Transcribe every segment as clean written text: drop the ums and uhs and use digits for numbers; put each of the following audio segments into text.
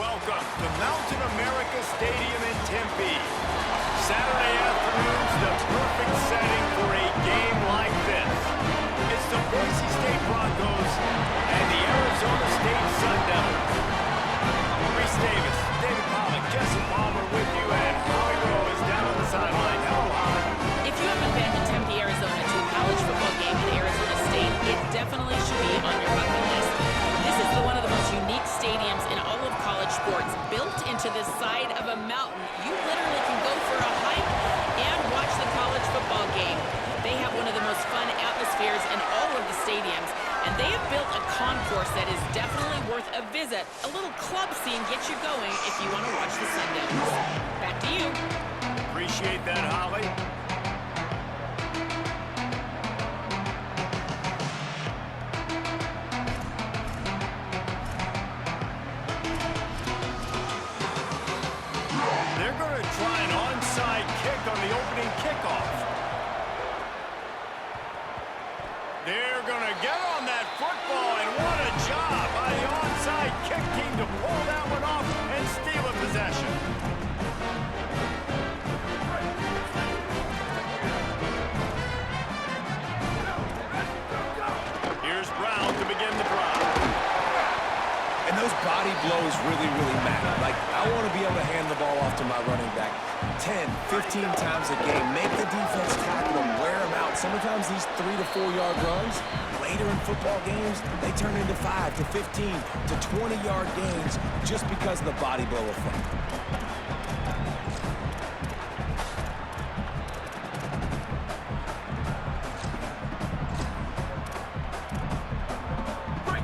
welcome to Mountain America Stadium in Tempe. Saturday afternoon's the perfect setting for a game like this. It's the Boise State Broncos and the Arizona State Sun Devils. Reese Davis, David Pollock, Jesse Palmer with you, and Holly Rowe is down on the sideline. Hello, Holly. If you haven't been to Tempe, Arizona to a college football game at Arizona State, it definitely should be on your bucket list. This is one of the most unique stadiums in all of college sports, built into the side of a mountain. You literally can go for a hike and watch the college football game. They have one of the most fun atmospheres in all of the stadiums, and they have built a concourse that is definitely worth a visit. A little club scene gets you going if you want to watch the Sun Devils. Back to you. Appreciate that, Holly. They're going to try an onside kick on the opening kickoff. They're going to get on that football, and what a job by the onside kick team to pull that one off and steal a possession. Here's Brown to begin the drive. And those body blows really matter. Like, I want to be able to hand the ball off to my running back 10, 15 times a game. Make the defense tackle them, wear them out. Sometimes these 3 to 4 yard runs, later in football games, they turn into 5 to 15 to 20 yard gains just because of the body blow effect.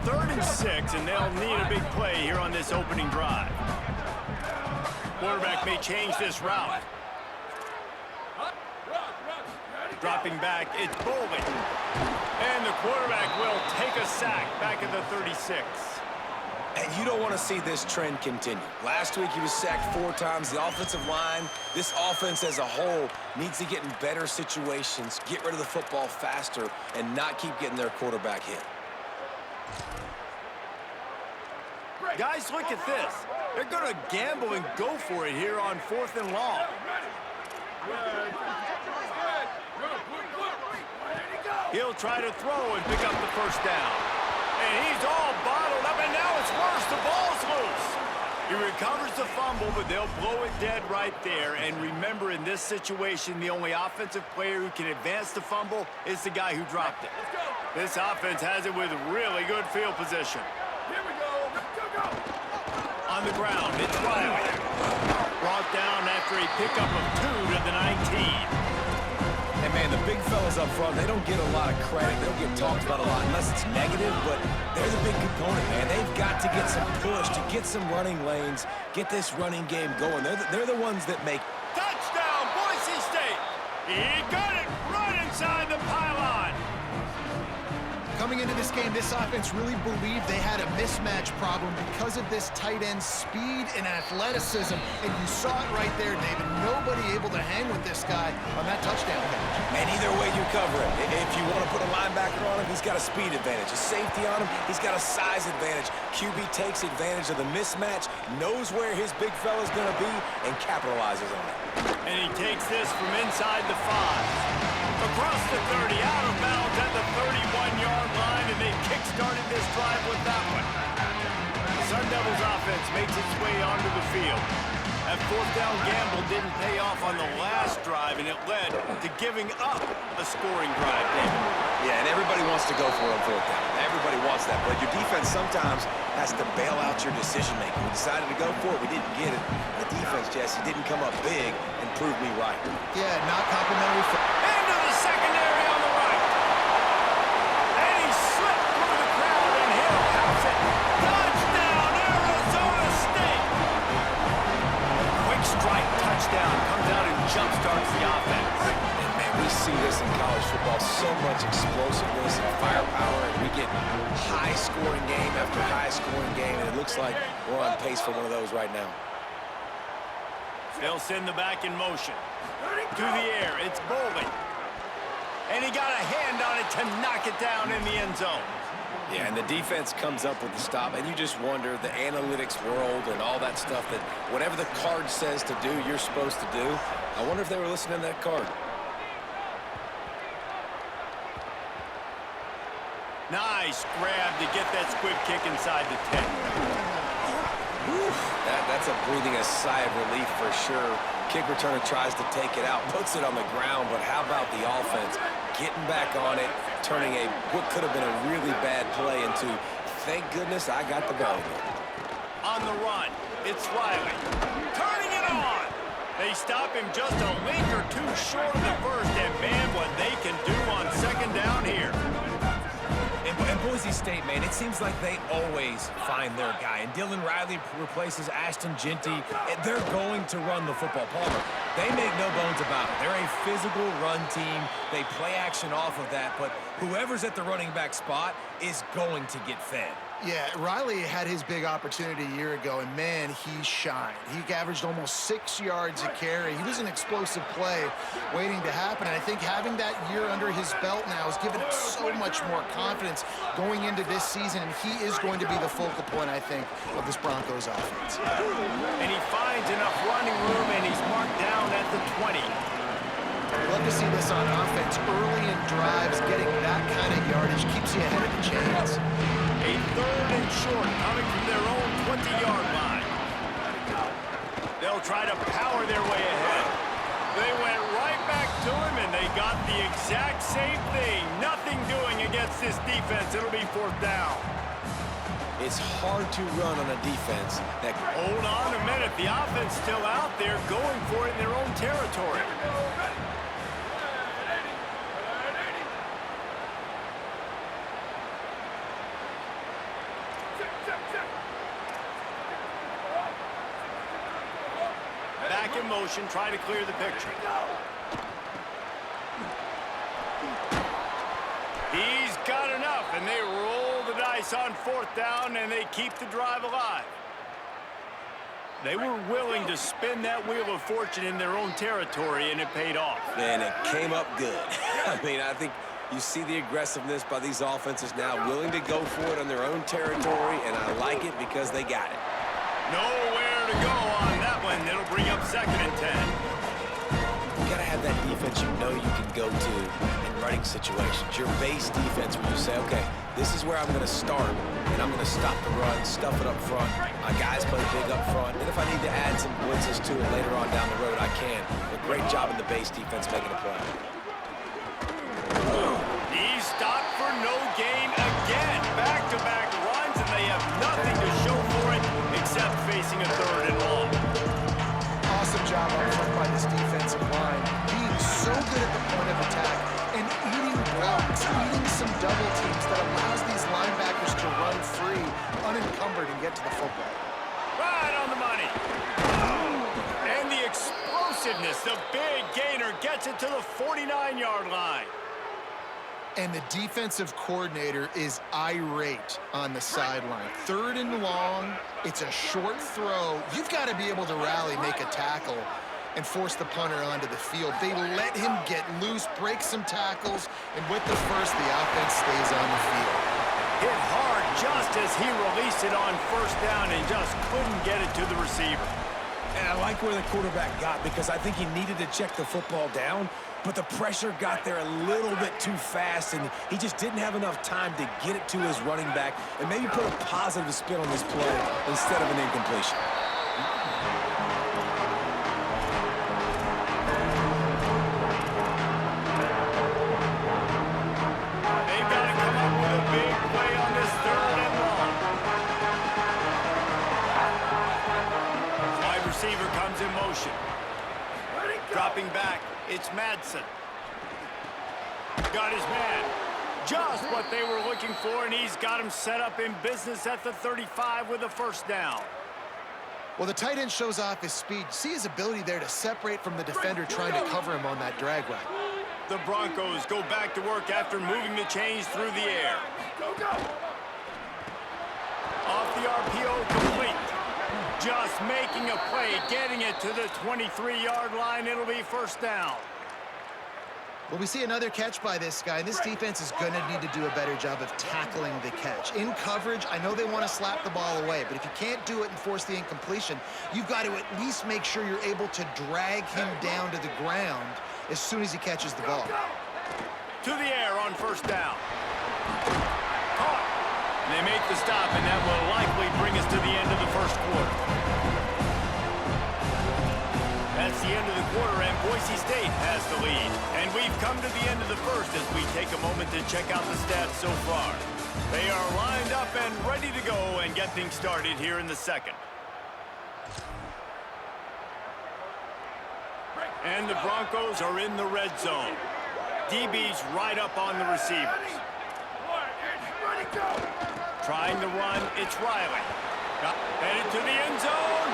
Third and 6, and they'll need a big play here on this opening drive. Quarterback may change this route. Dropping back, it's Bowling. And the quarterback will take a sack back at the 36. And you don't want to see this trend continue. Last week he was sacked 4 times. The offensive line, this offense as a whole, needs to get in better situations, get rid of the football faster, and not keep getting their quarterback hit. Guys, look at this. They're going to gamble and go for it here on 4th and long. He'll try to throw and pick up the first down. And he's all bottled up, and now it's worse. The ball's loose. He recovers the fumble, but they'll blow it dead right there. And remember, in this situation, the only offensive player who can advance the fumble is the guy who dropped it. This offense has it with really good field position. Here we go. On the ground, it's Riley. Brought down after a pickup of 2 to the 19. And man, the big fellas up front, they don't get a lot of credit. They don't get talked about a lot unless it's negative, but they're the big component, man. They've got to get some push, to get some running lanes, get this running game going. They're the ones that make... Touchdown, Boise State! He got it right inside the pylon. Coming into this game, this offense really believed they had a mismatch problem because of this tight end speed and athleticism. And you saw it right there, David. Nobody able to hang with this guy on that touchdown catch. And either way you cover it. If you want to put a linebacker on him, he's got a speed advantage. A safety on him, he's got a size advantage. QB takes advantage of the mismatch, knows where his big fella's going to be, and capitalizes on it. And he takes this from inside the 5. Across the 30, out of bounds at the 31-yard line, and they kick-started this drive with that one. The Sun Devils offense makes its way onto the field. That 4th down gamble didn't pay off on the last drive, and it led to giving up a scoring drive, David. Yeah, and everybody wants to go for it on 4th down. Everybody wants that, but your defense sometimes has to bail out your decision-making. We decided to go for it. We didn't get it. The defense, Jesse, didn't come up big and prove me right. Yeah, not complimentary for... Into the secondary on the right. And he slipped through the crowd, and he'll house it. Touchdown, Arizona State! Quick strike touchdown comes out and jump-starts the offense. And man, we see this in college football, so much explosiveness and firepower, and we get high-scoring game after high-scoring game, and it looks like we're on pace for one of those right now. They'll send the back in motion. To the air, it's Bowling. And he got a hand on it to knock it down in the end zone. Yeah, and the defense comes up with the stop, and you just wonder, the analytics world and all that stuff, that whatever the card says to do, you're supposed to do. I wonder if they were listening to that card. Nice grab to get that squib kick inside the 10. That's a breathing a sigh of relief for sure. Kick returner tries to take it out, puts it on the ground, but how about the offense getting back on it, turning what could have been a really bad play into, thank goodness I got the ball again. On the run, it's Riley. Turning it on! They stop him just a link or two short of the first, and man, what they can do on second down here. And Boise State, man, it seems like they always find their guy. And Dylan Riley replaces Ashton Genty. They're going to run the football. Palmer, they make no bones about it. They're a physical run team. They play action off of that. But whoever's at the running back spot is going to get fed. Yeah, Riley had his big opportunity a year ago, and man, he shined. He averaged almost 6 yards a carry. He was an explosive play waiting to happen, and I think having that year under his belt now has given him so much more confidence going into this season, and he is going to be the focal point, I think, of this Broncos offense. And he finds enough running room, and he's marked down at the 20. I'd love to see this on offense. Early in drives, getting that kind of yardage keeps you ahead of the chains. A third and short coming from their own 20-yard line. They'll try to power their way ahead. They went right back to him, and they got the exact same thing. Nothing doing against this defense. It'll be fourth down. It's hard to run on a defense that... Hold on a minute. The offense still out there going for it in their own territory. Back in motion, try to clear the picture. He's got enough, and they roll the dice on fourth down, and they keep the drive alive. They were willing to spin that wheel of fortune in their own territory, and it paid off. And it came up good. I mean, I think you see the aggressiveness by these offenses now, willing to go for it on their own territory, and I like it because they got it. Nowhere to go on that one. It'll bring up second and 10. You gotta have that defense you know you can go to in running situations. Your base defense where you say, okay, this is where I'm gonna start, and I'm gonna stop the run, stuff it up front. My guys play big up front, and if I need to add some blitzes to it later on down the road, I can. But great job in the base defense making a play. He's stopped for no gain again. Back-to-back runs, and they have nothing to show for it except facing a third and long. Awesome job up front by this defensive line. Being so good at the point of attack and eating blocks, eating some double teams that allows these linebackers to run free, unencumbered, and get to the football. Right on the money. And the explosiveness, the big gainer gets it to the 49-yard line. And the defensive coordinator is irate on the sideline. Third and long, it's a short throw. You've got to be able to rally, make a tackle, and force the punter onto the field. They let him get loose, break some tackles, and with the first, the offense stays on the field. Hit hard just as he released it on first down and just couldn't get it to the receiver. And I like where the quarterback got because I think he needed to check the football down, but the pressure got there a little bit too fast, and he just didn't have enough time to get it to his running back and maybe put a positive spin on this play instead of an incompletion. They've got to come up with a big play on this third and long. Wide receiver comes in motion. Dropping back, it's Madsen. Got his man. Just what they were looking for, and he's got him set up in business at the 35 with a first down. Well, the tight end shows off his speed. See his ability there to separate from the defender trying to cover him on that drag route. The Broncos go back to work after moving the chains through the air. Off the RPO, complete. Just making a play, getting it to the 23-yard line. It'll be first down. Well, we see another catch by this guy. This defense is going to need to do a better job of tackling the catch. In coverage, I know they want to slap the ball away, but if you can't do it and force the incompletion, you've got to at least make sure you're able to drag him down to the ground as soon as he catches the ball. To the air on first down. Caught. And they make the stop, and that will likely bring us to the end of the first quarter. That's the end of the quarter, and Boise State has the lead. And we've come to the end of the first as we take a moment to check out the stats so far. They are lined up and ready to go and get things started here in the second. And the Broncos are in the red zone. DB's right up on the receivers. Trying to run, it's Riley. Headed to the end zone.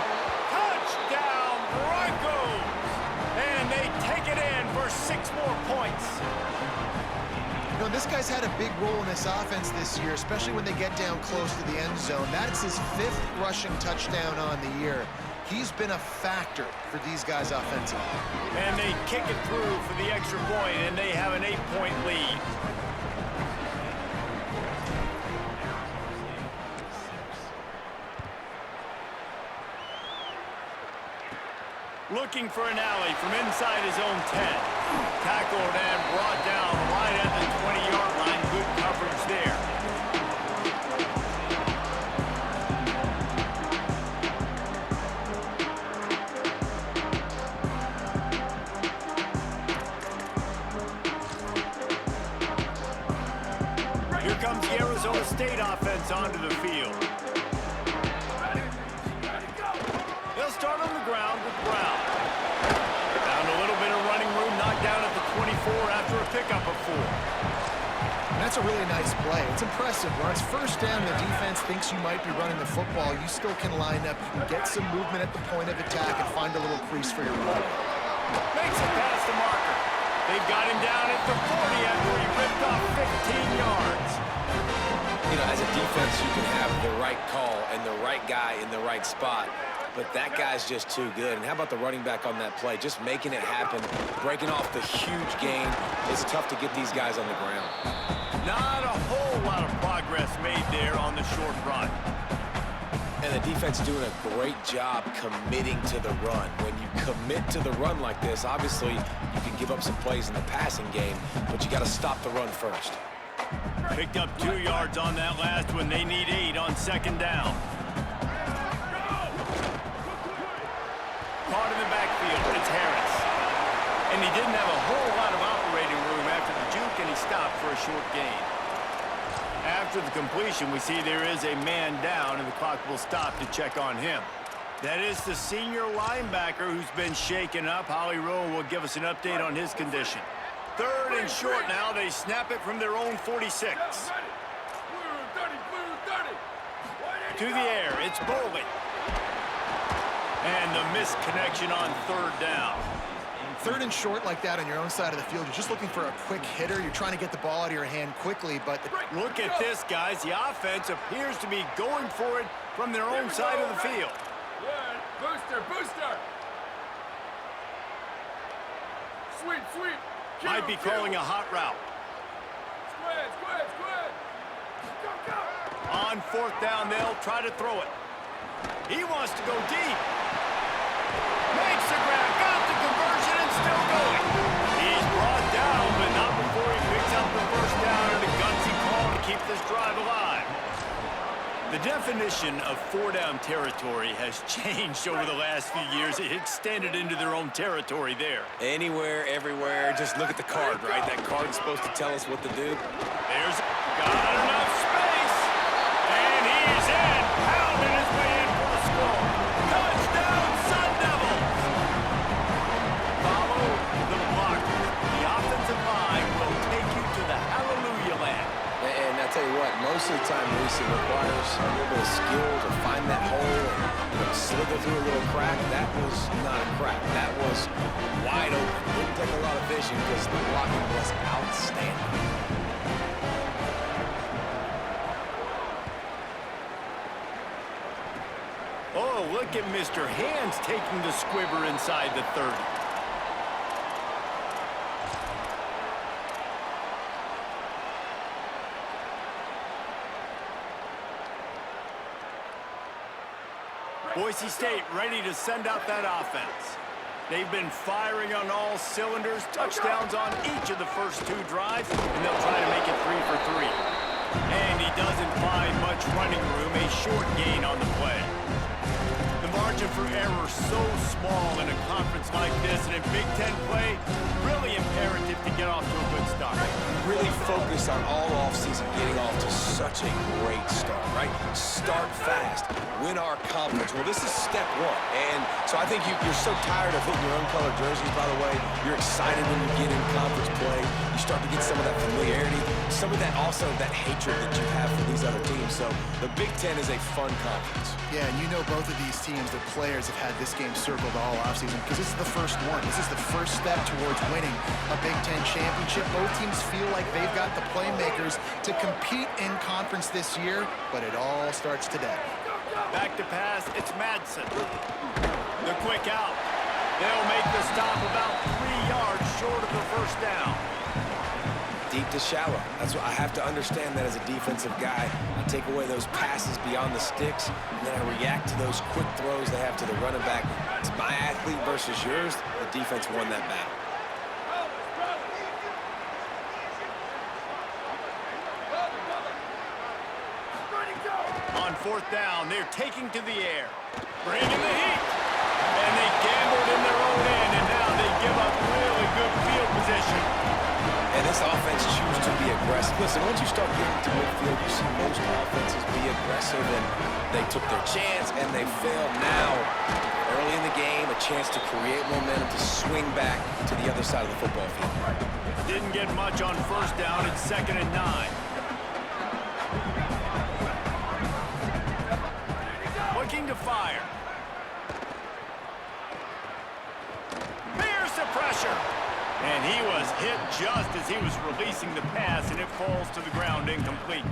Touchdown, Broncos! And they take it in for 6 more points. You know, this guy's had a big role in this offense this year, especially when they get down close to the end zone. That's his 5th rushing touchdown on the year. He's been a factor for these guys offensively. And they kick it through for the extra point, and they have an 8-point lead. Looking for an alley from inside his own 10. Tackled and brought down right at the 20-yard line. Good coverage there. Here comes the Arizona State offense onto the field. They'll start on the ground with Brown. Found a little bit of running room, knocked down at the 24 after a pickup of 4. And that's a really nice play. It's impressive. When it's first down and the defense thinks you might be running the football, you still can line up. You can get some movement at the point of attack and find a little crease for your run. Makes it past the marker. They've got him down at the 40 after he ripped off 15 yards. You know, as a defense, you can have the right call and the right guy in the right spot. But that guy's just too good. And how about the running back on that play? Just making it happen, breaking off the huge gain. It's tough to get these guys on the ground. Not a whole lot of progress made there on the short run. And the defense doing a great job committing to the run. When you commit to the run like this, obviously you can give up some plays in the passing game, but you got to stop the run first. Picked up 2 yards on that last one. They need 8 on second down. Caught in the backfield, it's Harris. And he didn't have a whole lot of operating room after the juke, and he stopped for a short gain. After the completion, we see there is a man down, and the clock will stop to check on him. That is the senior linebacker who's been shaken up. Holly Rowe will give us an update on his condition. 3rd and short now. They snap it from their own 46. To the air, it's Bowley. And the missed connection on 3rd down. 3rd and short like that on your own side of the field, you're just looking for a quick hitter. You're trying to get the ball out of your hand quickly, but... Look at this, guys. The offense appears to be going for it from their own side of the field. Booster! Sweep! Might be calling a hot route. Squid! Go! On 4th down, they'll try to throw it. He wants to go deep. Makes the grab, got the conversion, and still going. He's brought down, but not before he picks up the first down and a gutsy call to keep this drive alive. The definition of 4-down territory has changed over the last few years. It extended into their own territory there. Anywhere, everywhere, just look at the card, right? That card's supposed to tell us what to do. There's got enough space, and he's in, pounding his way in for the score. Touchdown, Sun Devils! Follow the block. The offensive line will take you to the hallelujah land. And I tell you what, most of the time, Reese, it requires a little bit of skill to find that hole and slither through a little crack. That was not a crack. That was wide open. Didn't take a lot of vision because the blocking was outstanding. Oh, look at Mr. Hands taking the squibber inside the 30. Boise State ready to send out that offense. They've been firing on all cylinders, touchdowns on each of the first 2 drives, and they'll try to make it 3 for 3. And he doesn't find much running room, a short gain on the play. The margin for error so small in a conference like this, and in Big Ten play, really imperative to get off to a good start. Really focus on all offseason getting off to such a great start, right? Start fast, win our conference. Well, this is step 1. And so I think you're so tired of hitting your own colored jerseys, by the way. You're excited when you get in conference play. You start to get some of that familiarity, some of that also that hatred that you have for these other teams. So the Big Ten is a fun conference. Yeah, and you know both of these teams, the players have had this game circled all offseason because this is the first one. This is the first step towards winning a Big Ten championship. Both teams feel like they've got the playmakers to compete in conference this year, but it all starts today. Back to pass, it's Madsen. The quick out. They'll make the stop about 3 yards short of the first down. Deep to shallow. That's what I have to understand that as a defensive guy. I take away those passes beyond the sticks, and then I react to those quick throws they have to the running back. It's my athlete versus yours. The defense won that battle. On 4th down, they're taking to the air. Bringing the heat. And they gambled in their own end, and now they give up really good field position. And this offense chooses to be aggressive. Listen, once you start getting to midfield, you see most offenses be aggressive, and they took their chance, and they failed. Now, early in the game, a chance to create momentum, to swing back to the other side of the football field. Didn't get much on 1st down. It's 2nd and 9. Looking to fire. Here's the pressure. And he was hit just as he was releasing the pass, and it falls to the ground incomplete.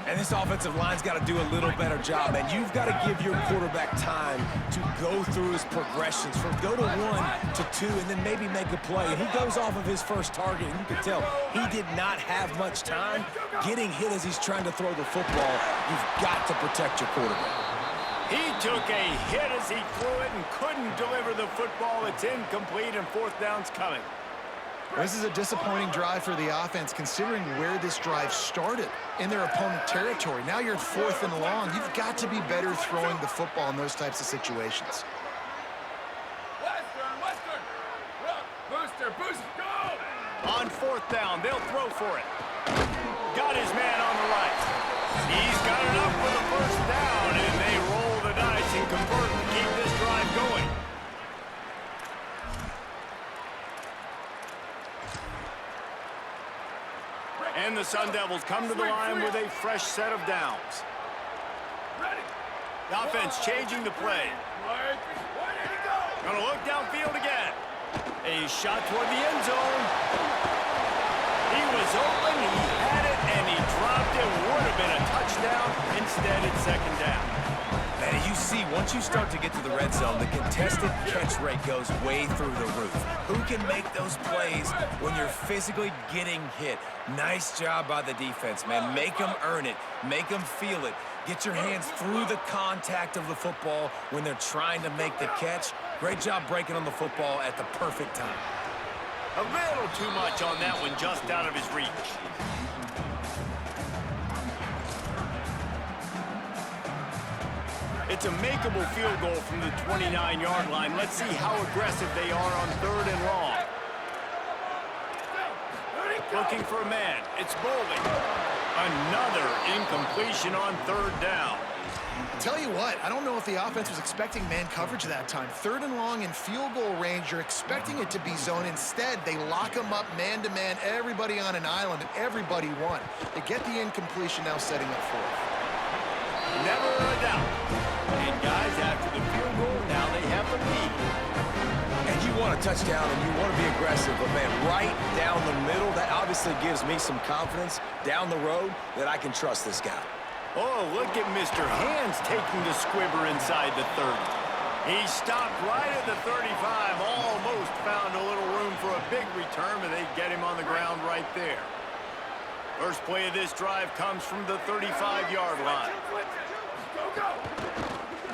And this offensive line's got to do a little better job, man. You've got to give your quarterback time to go through his progressions from go to 1 to 2 and then maybe make a play. And he goes off of his first target, and you can tell he did not have much time getting hit as he's trying to throw the football. You've got to protect your quarterback. He took a hit as he threw it and couldn't deliver the football. It's incomplete, and 4th down's coming. This is a disappointing drive for the offense, considering where this drive started in their opponent territory. Now you're at 4th and long. You've got to be better throwing the football in those types of situations. Western. Booster, go! On 4th down, they'll throw for it. Got his man on the right. He's got enough for the 1st down, and they roll the dice and convert to keep this drive going. And the Sun Devils come to the line with a fresh set of downs. The offense changing the play. Gonna look downfield again. A shot toward the end zone. He was open, he had it, and he dropped it. Would have been a touchdown. Instead, it's 2nd down. Man, you see, once you start to get to the red zone, the contested catch rate goes way through the roof. Who can make those plays when you're physically getting hit? Nice job by the defense, man. Make them earn it. Make them feel it. Get your hands through the contact of the football when they're trying to make the catch. Great job breaking on the football at the perfect time. A little too much on that one, just out of his reach. It's a makeable field goal from the 29-yard line. Let's see how aggressive they are on 3rd and long. Looking for a man. It's Bowling. Another incompletion on 3rd down. Tell you what, I don't know if the offense was expecting man coverage that time. 3rd and long in field goal range, you're expecting it to be zone. Instead, they lock them up man-to-man, everybody on an island, and everybody won. They get the incompletion, now setting up 4th. Never a doubt. And guys, after the field goal, now they have the lead. And you want a touchdown and you want to be aggressive, but man, right down the middle, that obviously gives me some confidence down the road that I can trust this guy. Oh, look at Mr. Hands taking the squibber inside the 30. He stopped right at the 35, almost found a little room for a big return, but they get him on the ground right there. First play of this drive comes from the 35-yard line.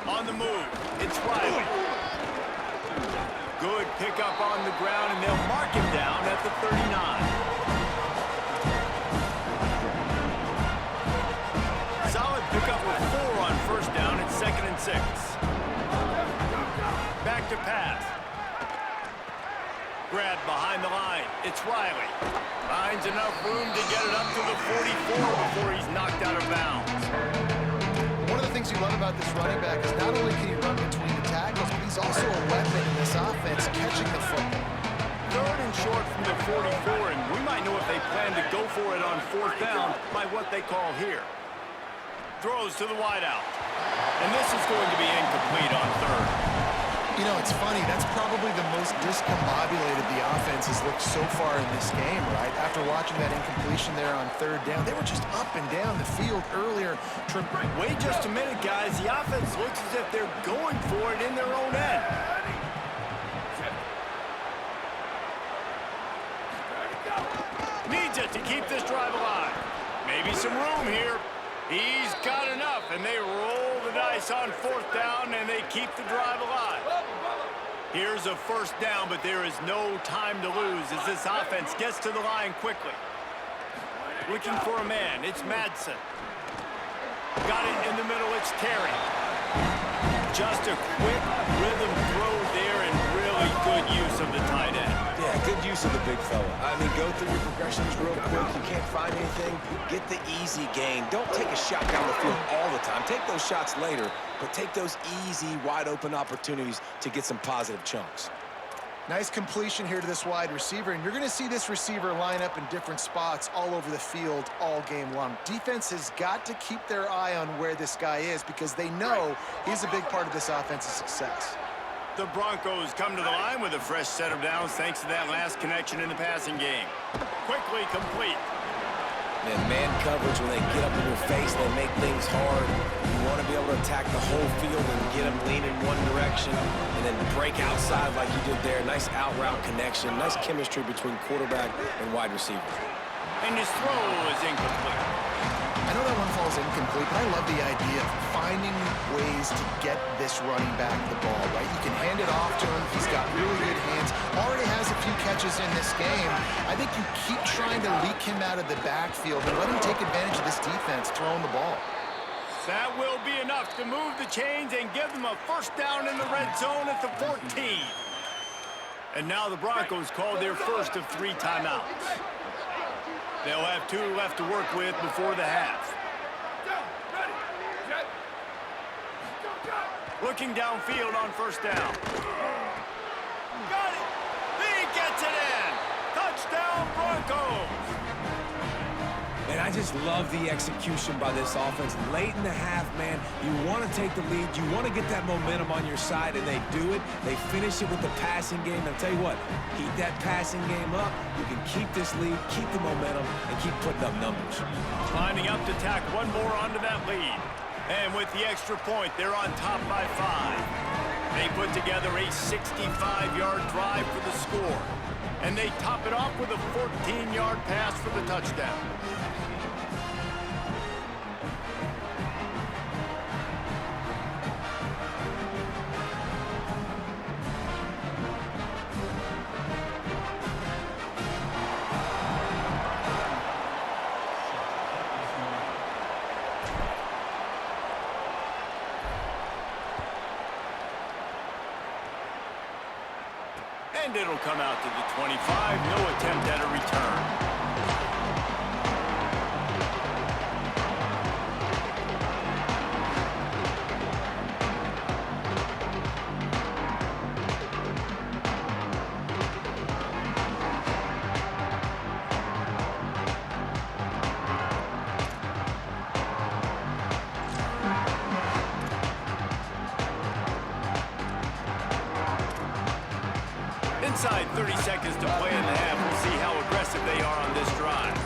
On on the move. It's Riley. Good pickup on the ground, and they'll mark him down at the 39. Solid pickup with 4 on first down. It's 2nd and 6. Back to pass. Grab behind the line. It's Riley. Finds enough room to get it up to the 44 before he's knocked out of bounds. One of the things you love about this running back is not only can he run between the tackles, but he's also a weapon in this offense, catching the football. 3rd and short from the 44, and we might know if they plan to go for it on 4th down by what they call here. Throws to the wideout. And this is going to be incomplete on 3rd. You know, it's funny. That's probably the most discombobulated the offense has looked so far in this game, right? After watching that incompletion there on 3rd down, they were just up and down the field earlier. Wait just a minute, guys. The offense looks as if they're going for it in their own end. Needs it to keep this drive alive. Maybe some room here. He's got enough, and they roll the dice on 4th down, and they keep the drive alive. Here's a 1st down, but there is no time to lose as this offense gets to the line quickly. Looking for a man. It's Madsen. Got it in the middle. It's Terry. Just a quick rhythm throw there, and really good use of the tight end. Yeah, good use of the big fella. I mean, go through your progressions real quick. You can't find anything, get the easy gain. Don't take a shot down the field all the time. Take those shots later, but take those easy, wide-open opportunities to get some positive chunks. Nice completion here to this wide receiver, and you're going to see this receiver line up in different spots all over the field all game long. Defense has got to keep their eye on where this guy is because they know he's a big part of this offense's success. The Broncos come to the line with a fresh set of downs thanks to that last connection in the passing game. Quickly complete. Man coverage, when they get up in your face, they make things hard. You want to be able to attack the whole field and get them leaning one direction and then break outside like you did there. Nice out route connection, nice chemistry between quarterback and wide receiver. And his throw is incomplete. I know that one falls incomplete, but I love the idea of finding ways to get this running back the ball, right? You can hand it off to him. He's got really good hands. Already has a few catches in this game. I think you keep trying to leak him out of the backfield and let him take advantage of this defense throwing the ball. That will be enough to move the chains and give them a 1st down in the red zone at the 14. And now the Broncos call their first of 3 timeouts. They'll have 2 left to work with before the half. Looking downfield on 1st down. Got it! He gets it in! Touchdown, Broncos! And I just love the execution by this offense. Late in the half, man, you want to take the lead. You want to get that momentum on your side, and they do it. They finish it with the passing game. I'll tell you what, keep that passing game up. You can keep this lead, keep the momentum, and keep putting up numbers. Lining up to tack one more onto that lead. And with the extra point, they're on top by 5. They put together a 65-yard drive for the score. And they top it off with a 14-yard pass for the touchdown. And it'll come out to the 25. No attempt at a return. Inside 30 seconds to play in the half. We'll see how aggressive they are on this drive.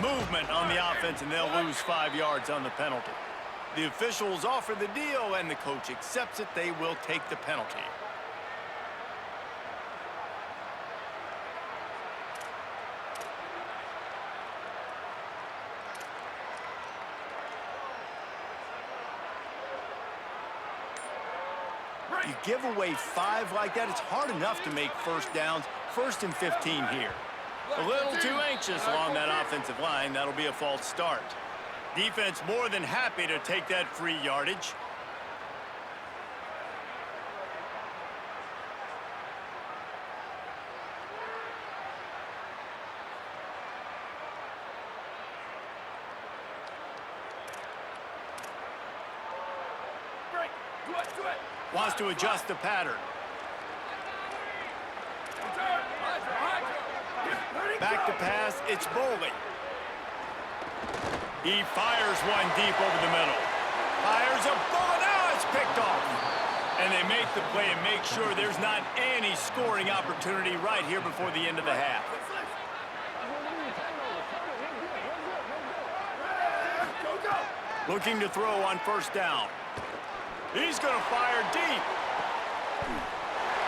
Movement on the offense, and they'll lose 5 yards on the penalty. The officials offer the deal, and the coach accepts it. They will take the penalty. You give away 5 like that, it's hard enough to make first downs. 1st and 15 here. A little too anxious along that offensive line. That'll be a false start. Defense more than happy to take that free yardage. Wants to adjust the pattern. Back to pass, it's Boley. He fires one deep over the middle. Fires a bullet, now it's picked off. And they make the play and make sure there's not any scoring opportunity right here before the end of the half. Looking to throw on 1st down. He's going to fire deep.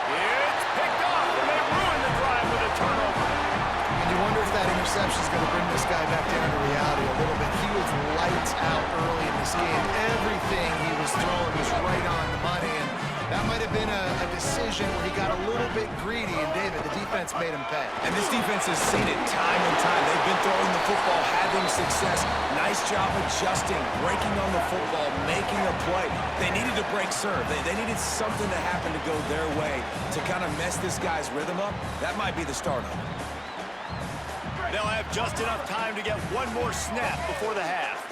It's picked off, and they ruin the drive with a turnover. And you wonder if that interception is going to bring this guy back down to reality a little bit. He was lights out early in this game. Everything he was throwing was right on the money, and that might have been a decision where he got a little bit greedy, and David, the defense made him pay. And this defense has seen it time and time. They've been throwing the football, having success. Nice job adjusting, breaking on the football, making a play. They needed to break serve. They needed something to happen to go their way to kind of mess this guy's rhythm up. That might be the start of it. They'll have just enough time to get one more snap before the half.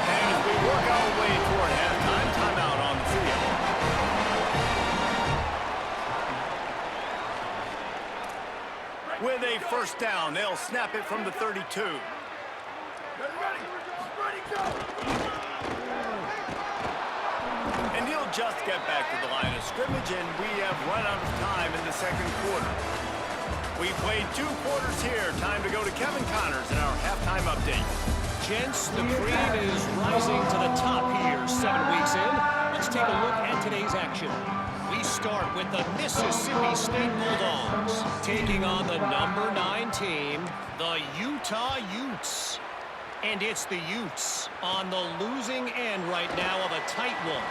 And as we work our way toward halftime, timeout on the field. With a 1st down, they'll snap it from the 32. Ready, go! And he'll just get back to the line of scrimmage, and we have run out of time in the 2nd quarter. We played 2 quarters here. Time to go to Kevin Connors in our halftime update. Gents, the cream is rising to the top here 7 weeks in. Let's take a look at today's action. We start with the Mississippi State Bulldogs taking on the number 9 team, the Utah Utes. And it's the Utes on the losing end right now of a tight one.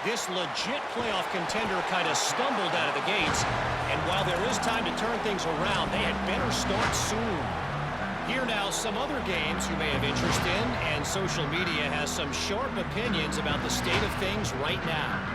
This legit playoff contender kind of stumbled out of the gates, and while there is time to turn things around, they had better start soon. Here now, some other games you may have interest in, and social media has some sharp opinions about the state of things right now.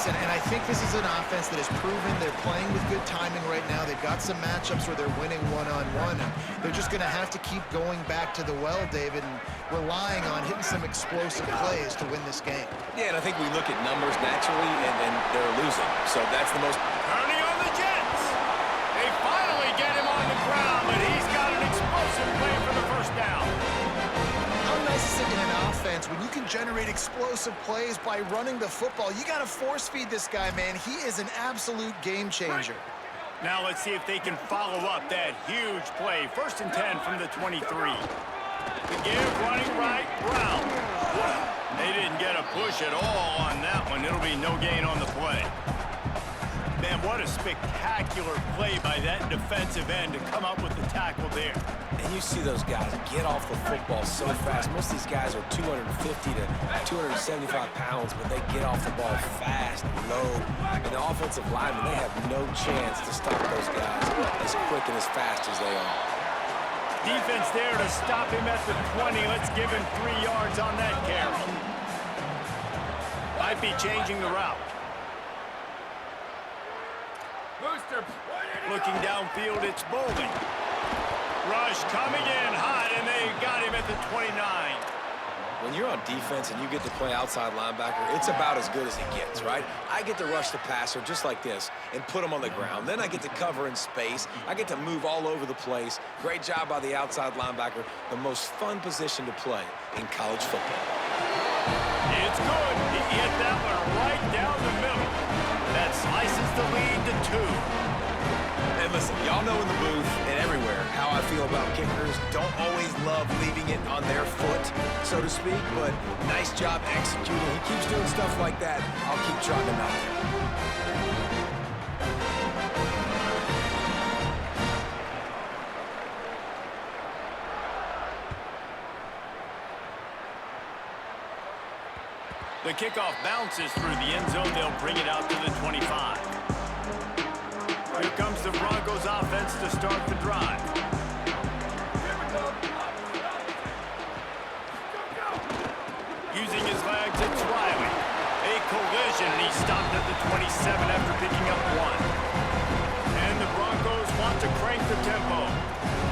And I think this is an offense that has proven they're playing with good timing right now. They've got some matchups where they're winning one-on-one, and they're just going to have to keep going back to the well, David, and relying on hitting some explosive plays to win this game. Yeah, and I think we look at numbers naturally, and they're losing. So that's the most... Turning on the Jets. They finally get him on the ground, but he's got an explosive play for the 1st down. How nice is it in an offense when you can generate explosive plays by running the football? You got to force feed this guy, man. He is an absolute game changer. Now let's see if they can follow up that huge play. 1st and 10 from the 23. The give running right, Brown. They didn't get a push at all on that one. It'll be no gain on the play. Man, what a spectacular play by that defensive end to come up with the tackle there. And you see those guys get off the football so fast. Most of these guys are 250 to 275 pounds, but they get off the ball fast, low. And the offensive linemen, they have no chance to stop those guys as quick and as fast as they are. Defense there to stop him at the 20. Let's give him 3 yards on that carry. Might be changing the route. Looking downfield, it's Boley. Rush coming in hot, and they got him at the 29. When you're on defense and you get to play outside linebacker, it's about as good as it gets, right? I get to rush the passer just like this and put him on the ground. Then I get to cover in space. I get to move all over the place. Great job by the outside linebacker. The most fun position to play in college football. It's good. He hit that one right down the middle. That slices 2. And listen, y'all know in the booth and everywhere how I feel about kickers. Don't always love leaving it on their foot, so to speak, but nice job executing. He keeps doing stuff like that. I'll keep trotting him out there. The kickoff bounces through the end zone. They'll bring it out to the 25. Here comes the Broncos offense to start the drive. Using his legs, it's Riley. A collision, and he stopped at the 27 after picking up 1. And the Broncos want to crank the tempo.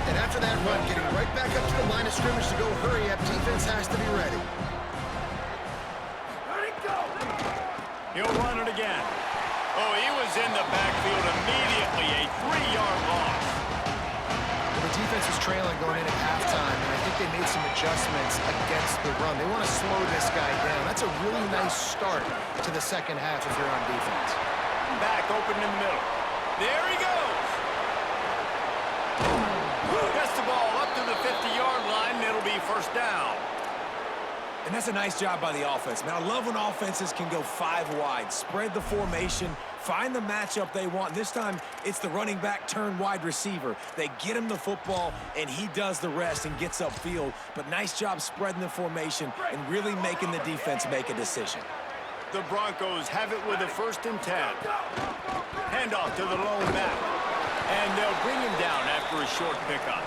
And after that run, getting right back up to the line of scrimmage to go hurry up, defense has to be ready. He'll run it again. Oh, he was in the backfield immediately. A 3-yard loss. The defense was trailing going in at halftime, and I think they made some adjustments against the run. They want to slow this guy down. That's a really nice start to the second half if you're on defense. Back open in the middle. There he goes. Gets the ball up to the 50-yard line, and it'll be first down. And that's a nice job by the offense. Man, I love when offenses can go 5 wide, spread the formation, find the matchup they want. This time, it's the running back turn wide receiver. They get him the football, and he does the rest and gets upfield. But nice job spreading the formation and really making the defense make a decision. The Broncos have it with a 1st and 10. Handoff to the lone back. And they'll bring him down after a short pickup.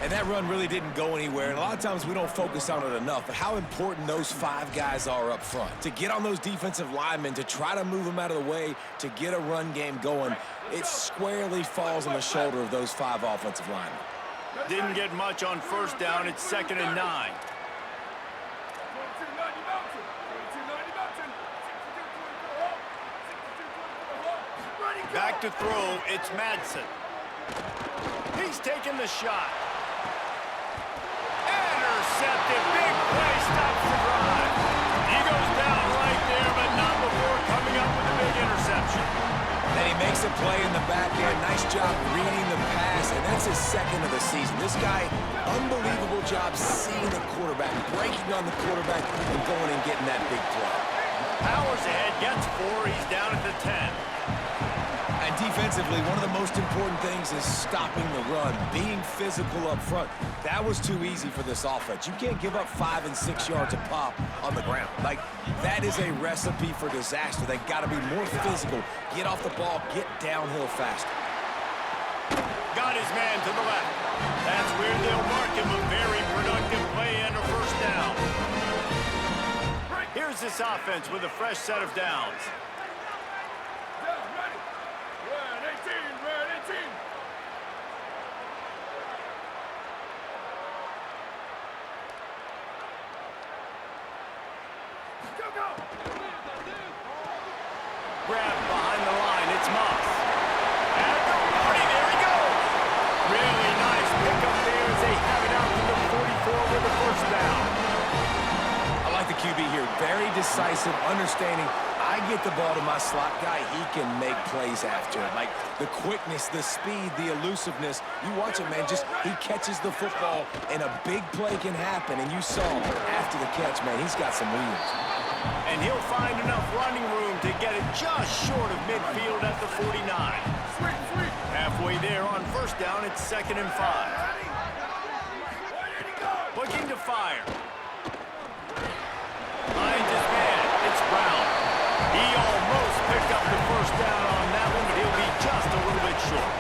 And that run really didn't go anywhere. And a lot of times we don't focus on it enough, but how important those 5 guys are up front. To get on those defensive linemen, to try to move them out of the way, to get a run game going, it squarely falls on the shoulder of those 5 offensive linemen. Didn't get much on 1st down. It's 2nd and 9. Back to throw. It's Madsen. He's taking the shot. Intercepted. Big play. Stops the drive. He goes down right there, but not before coming up with a big interception. And he makes a play in the back end. Nice job reading the pass, and that's his 2nd of the season. This guy, unbelievable job seeing the quarterback, breaking on the quarterback, and going and getting that big play. Powers ahead, gets 4. He's down at the 10. And defensively, one of the most important things is stopping the run, being physical up front. That was too easy for this offense. You can't give up 5 and 6 yards a pop on the ground. Like, that is a recipe for disaster. They got to be more physical, get off the ball, get downhill faster. Got his man to the left. That's where they'll mark him. A very productive play and a 1st down. Here's this offense with a fresh set of downs. Grab behind the line. It's Moss. And there he goes. Really nice pickup there as they have it out to the 44 with the 1st down. I like the QB here. Very decisive, understanding. I get the ball to my slot guy, he can make plays after it. Like the quickness, the speed, the elusiveness. You watch it, man, just he catches the football and a big play can happen. And you saw after the catch, man, he's got some wheels. And he'll find enough running room to get it just short of midfield at the 49. Halfway there on 1st down, it's 2nd and 5. Looking to fire. Finds his man. It's Brown. He almost picked up the 1st down on that one, but he'll be just a little bit short.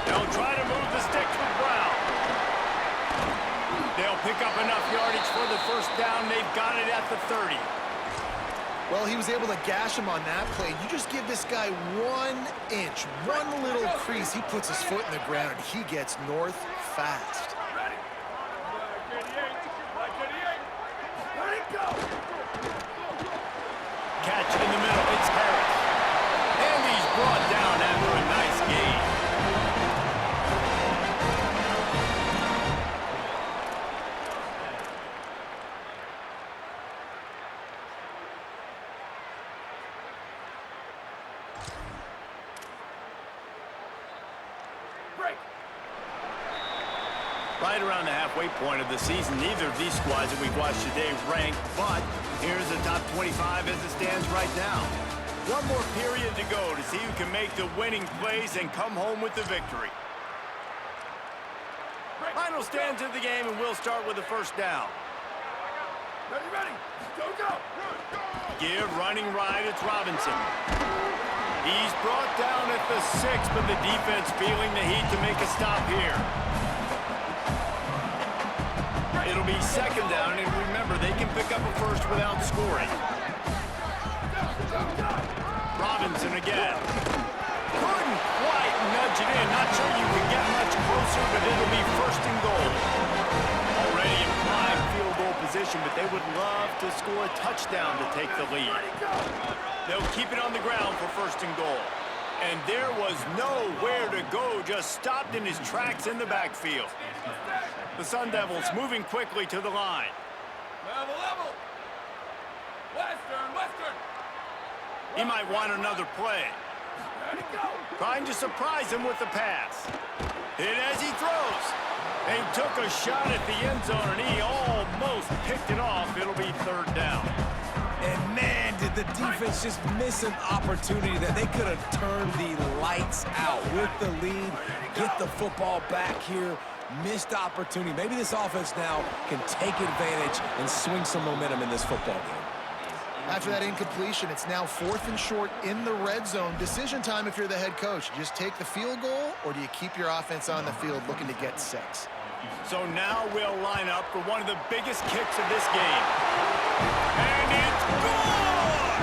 They'll try to move the sticks with Brown. They'll pick up enough yardage for the 1st down. They've got it at the 30. Well, he was able to gash him on that play. You just give this guy 1 inch, one little crease. He puts his foot in the ground, and he gets north fast. Catch in the middle. It's Harris. And he's brought down after a nice gain. Right around the halfway point of the season, neither of these squads that we've watched today rank, but here's the top 25 as it stands right now. One more period to go to see who can make the winning plays and come home with the victory. Final stands of the game, and we'll start with the first down. Ready, ready. Go, go. Give running right, it's Robinson. He's brought down at the 6, but the defense feeling the heat to make a stop here. It'll be second down, and remember, they can pick up a first without scoring. Robinson again. Couldn't quite nudge it in. Not sure you can get much closer, but it'll be first and goal. Already in prime field goal position, but they would love to score a touchdown to take the lead. They'll keep it on the ground for first and goal. And there was nowhere to go, just stopped in his tracks in the backfield. The Sun Devils moving quickly to the line. Level, level. Western, Western. He might want another play. Ready, go. Trying to surprise him with the pass. Hit as he throws. They took a shot at the end zone, and he almost picked it off. It'll be third down. And man, did the defense just miss an opportunity that they could have turned the lights out with the lead, get the football back here. Missed opportunity. Maybe this offense now can take advantage and swing some momentum in this football game. After that incompletion, it's now 4th and short in the red zone. Decision time if you're the head coach. Just take the field goal, or do you keep your offense on the field looking to get 6? So now we'll line up for one of the biggest kicks of this game. And it's good!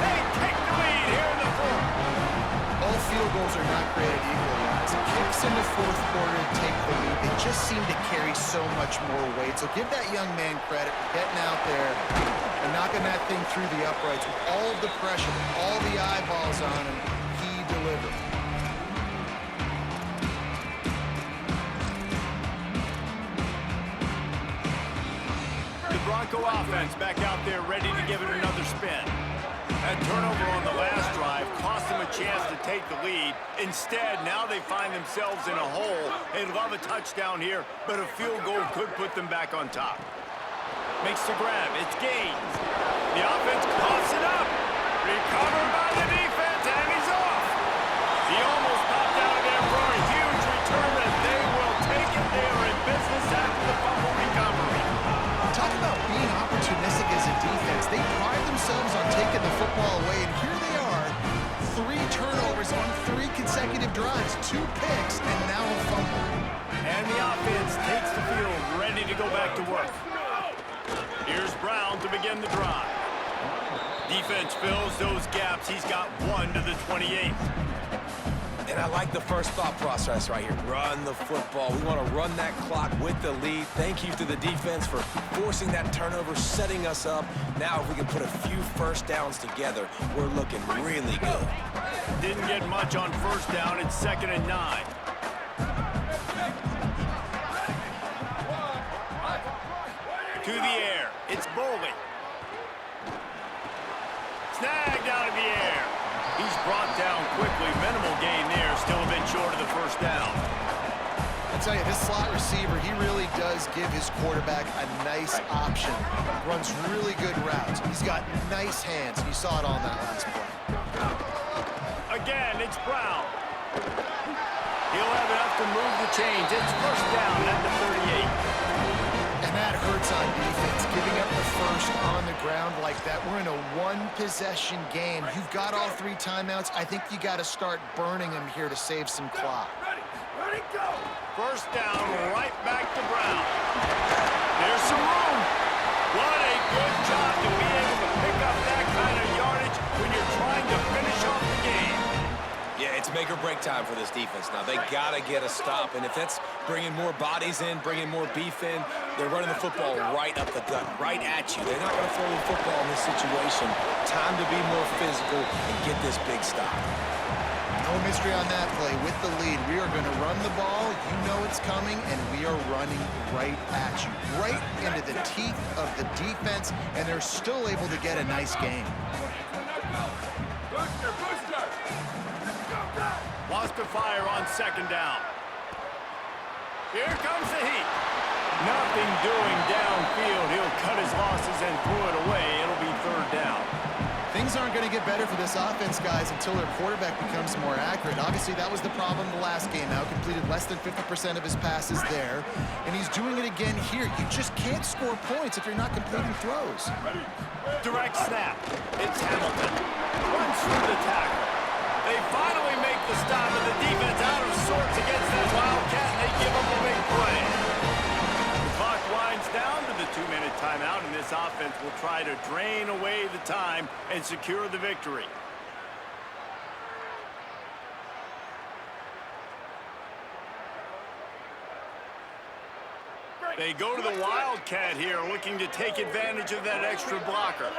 They take the lead here in the 4th. All field goals are not created equal, guys. Kicks in the 4th quarter take the lead. They just seem to carry so much more weight. So give that young man credit for getting out there and knocking that thing through the uprights with all of the pressure, all the eyeballs on him. He delivered. The Bronco offense back out there ready to give it another spin. That turnover on the last drive cost them a chance to take the lead. Instead, now they find themselves in a hole. They'd love a touchdown here, but a field goal could put them back on top. Makes the grab. It's Gaines. The offense coughs it up. Recovered by the defense, and he's off. He almost popped out of there for a huge return, and they will take it. They are in business after the fumble recovery. Talk about being opportunistic as a defense. They pride themselves on taking the football away, and here they are, 3 turnovers on 3 consecutive drives, 2 picks, and now a fumble. And the offense takes the field, ready to go back to work. Here's Brown to begin the drive. Defense fills those gaps. He's got 1 to the 28th. And I like the first thought process right here. Run the football. We want to run that clock with the lead. Thank you to the defense for forcing that turnover, setting us up. Now if we can put a few first downs together, we're looking really good. Didn't get much on first down. It's 2nd and 9. To the air. It's Bowling. Snagged out of the air. He's brought down quickly. Minimal gain there. Still a bit short of the first down. I tell you, this slot receiver, he really does give his quarterback a nice option. Runs really good routes. He's got nice hands. You saw it on that last play. Again, it's Brown. He'll have enough to move the chains. It's first down at the 38. And that hurts on defense, giving up the first on the ground like that. We're in a 1-possession game. You've got all 3 timeouts. I think you got to start burning them here to save some clock. Ready, ready, go. First down, right back to Brown. There's some room. What a good job to be able to pick up that kind of yardage when you're trying to finish off the game. Yeah, it's make or break time for this defense now. They got to get a stop, and if that's bringing more bodies in, bringing more beef in, they're running the football right up the gut, right at you. They're not going to throw the football in this situation. Time to be more physical and get this big stop. No mystery on that play. With the lead, we are going to run the ball. You know it's coming, and we are running right at you, right into the teeth of the defense, and they're still able to get a nice game. Booster, booster. Lost to fire on 2nd down. Here comes the heat. Nothing doing downfield. He'll cut his losses and throw it away. It'll be third down. Things aren't going to get better for this offense, guys, until their quarterback becomes more accurate. Obviously, that was the problem the last game out. Completed less than 50% of his passes there. And he's doing it again here. You just can't score points if you're not completing throws. Direct snap. It's Hamilton. Runs through the tackle. They finally make the stop, and the defense out of sorts against that Wildcat, and they give up a big play. The clock winds down to the 2-minute timeout, and this offense will try to drain away the time and secure the victory. They go to the Wildcat here, looking to take advantage of that extra blocker.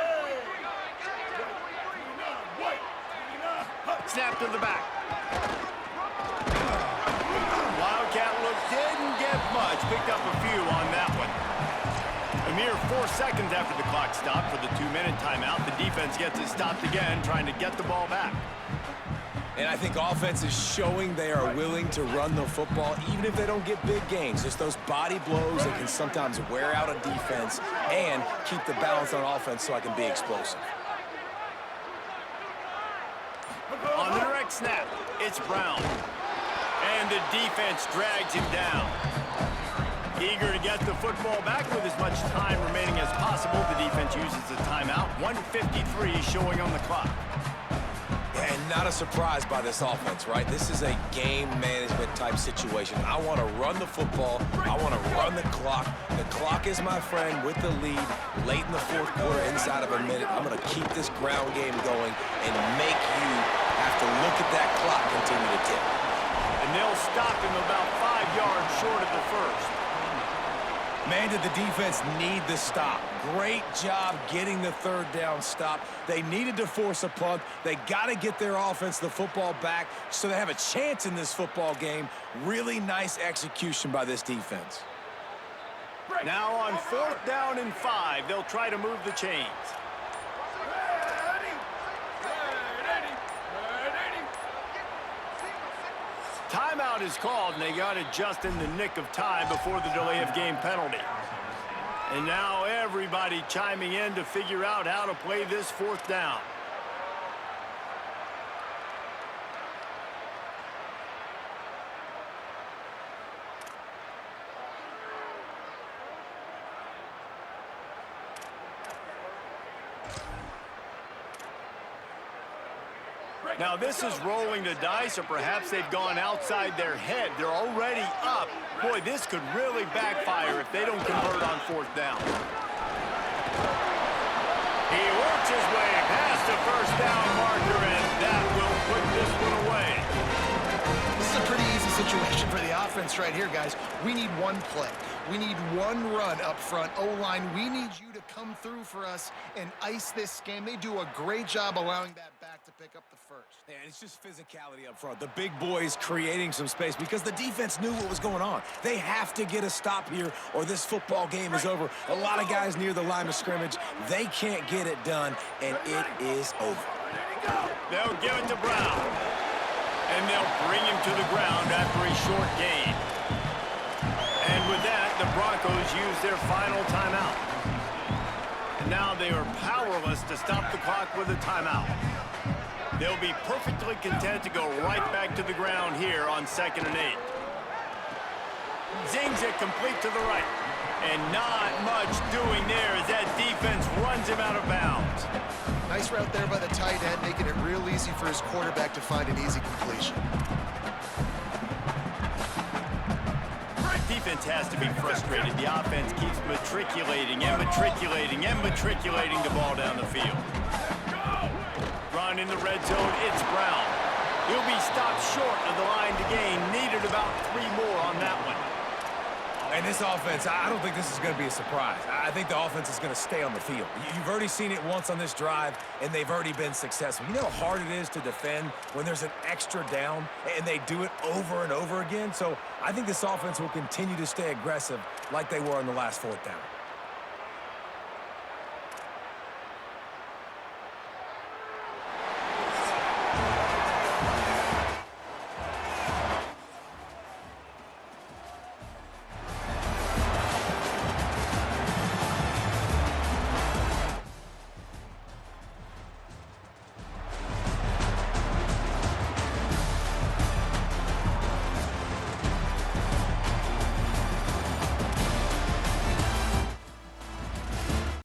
Snap to the back. Wildcat look didn't get much. Picked up a few on that one. A mere 4 seconds after the clock stopped for the 2-minute timeout, the defense gets it stopped again, trying to get the ball back. And I think offense is showing they are willing to run the football, even if they don't get big gains. Just those body blows that can sometimes wear out a defense and keep the balance on offense so I can be explosive. On the direct snap, it's Brown. And the defense drags him down. Eager to get the football back with as much time remaining as possible. The defense uses the timeout. 1:53 showing on the clock. And not a surprise by this offense, right? This is a game management type situation. I want to run the football. I want to run the clock. The clock is my friend with the lead late in the fourth quarter, inside of a minute. I'm going to keep this ground game going and make you have to look at that clock continue to tick. And they'll stop him about 5 yards short of the first. Man, did the defense need the stop. Great job getting the third down stop. They needed to force a punt. They got to get their offense the football back so they have a chance in this football game. Really nice execution by this defense. Now on 4th down and 5, they'll try to move the chains. Timeout is called, and they got it just in the nick of time before the delay of game penalty. And now everybody chiming in to figure out how to play this 4th down. Now this is rolling the dice, or perhaps they've gone outside their head. They're already up. Boy, this could really backfire if they don't convert on 4th down. He works his way past the first down marker, and that will put this one away. This is a pretty easy situation for the offense right here, guys. We need one play. We need one run up front. O-line, we need you to come through for us and ice this game. They do a great job allowing that back to pick up the first. Yeah, it's just physicality up front. The big boys creating some space because the defense knew what was going on. They have to get a stop here or this football game is over. A lot of guys near the line of scrimmage. They can't get it done, and it is over. They'll give it to Brown. And they'll bring him to the ground after a short gain. And with that, the Broncos use their final timeout. And now they are powerless to stop the clock with a timeout. They'll be perfectly content to go right back to the ground here on 2nd and 8. Zings it complete to the right. And not much doing there as that defense runs him out of bounds. Nice route there by the tight end, making it real easy for his quarterback to find an easy completion. Defense has to be frustrated. The offense keeps matriculating and matriculating and matriculating the ball down the field. Run in the red zone, it's Brown. He'll be stopped short of the line to gain. Needed about 3 more on that one. And this offense, I don't think this is going to be a surprise. I think the offense is going to stay on the field. You've already seen it once on this drive, and they've already been successful. You know how hard it is to defend when there's an extra down, and they do it over and over again? So I think this offense will continue to stay aggressive like they were on the last 4th down.